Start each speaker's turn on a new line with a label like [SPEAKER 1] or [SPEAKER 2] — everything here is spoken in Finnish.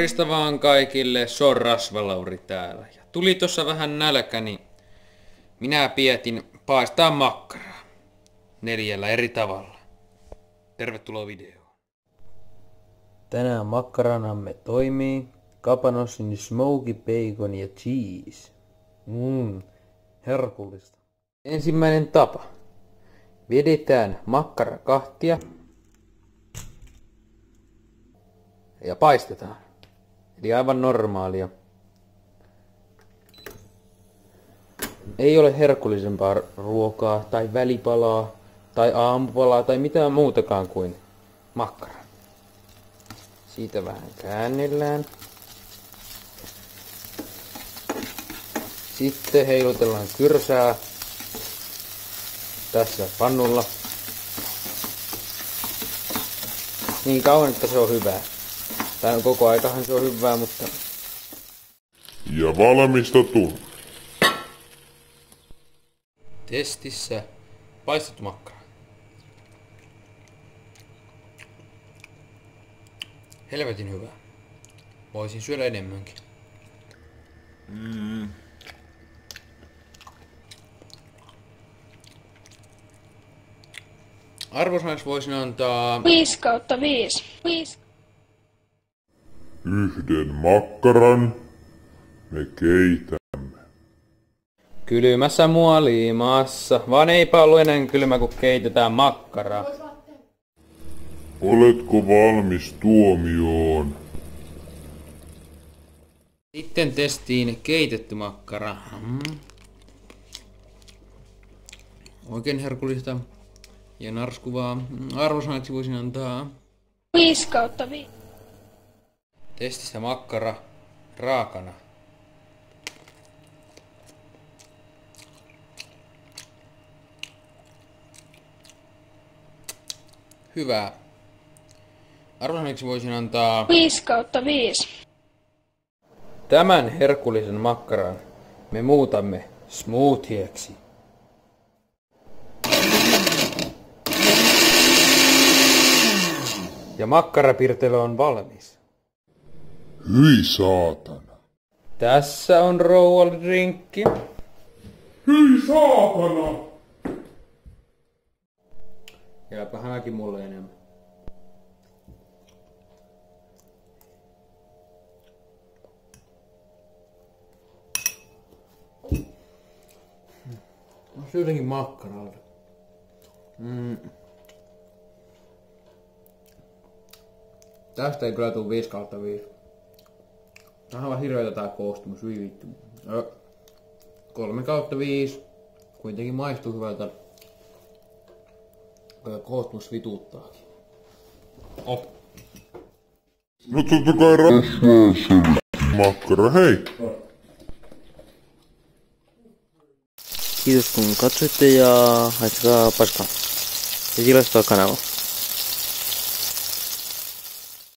[SPEAKER 1] Morjesta vaan kaikille, se on Rasvalauri täällä. Ja tuli tossa vähän nälkä, niin minä pietin paistaa makkaraa 4 eri tavalla. Tervetuloa videoon.
[SPEAKER 2] Tänään makkaranamme toimii Cabanossin smoky bacon ja cheese. Herkullista. Ensimmäinen tapa. Vedetään makkara kahtia ja paistetaan. Eli aivan normaalia. Ei ole herkullisempaa ruokaa tai välipalaa tai aamupalaa tai mitään muutakaan kuin makkara. Siitä vähän käännellään. Sitten heilutellaan kyrsää tässä pannulla niin kauan, että se on hyvää. Tai koko aikahan se on hyvää, mutta...
[SPEAKER 3] Ja valmista tuli.
[SPEAKER 1] Testissä paistettu makkara. Helvetin hyvää. Voisin syödä enemmänkin. Arvosanaksi voisin antaa
[SPEAKER 4] 5/5. 5.
[SPEAKER 3] Yhden makkaran me keitämme.
[SPEAKER 2] Kylmässä muolimaassa, vaan eipä ollut enää kylmä kun keitetään makkaraa.
[SPEAKER 3] Oletko valmis tuomioon?
[SPEAKER 1] Sitten testiin keitetty makkara. Oikein herkullista ja narskuvaa. Arvosanaksi voisin antaa
[SPEAKER 4] 5/5.
[SPEAKER 1] testissä makkara raakana. Hyvää. Arvosanaksi voisin antaa
[SPEAKER 4] 5/5.
[SPEAKER 2] Tämän herkullisen makkaran me muutamme smoothieksi. Ja makkarapirtelö on valmis.
[SPEAKER 3] Hyi saatana.
[SPEAKER 2] Tässä on rouva-drinkki.
[SPEAKER 3] Hyi saatana!
[SPEAKER 2] Jääpä hänäkin mulle enemmän. On se jotenkin makkaralta. Tästä ei kyllä tuu 5/5. Tää on vaan hirveetä tää koostumus, vittu. 3/5. Kuitenkin maistuu hyvältä. Koostumus vituuttaakin.
[SPEAKER 3] No totta kai rasvaa makkara, hei!
[SPEAKER 2] Kiitos kun katsoitte ja haistakaa paskaa. Ja tilastoa kanava.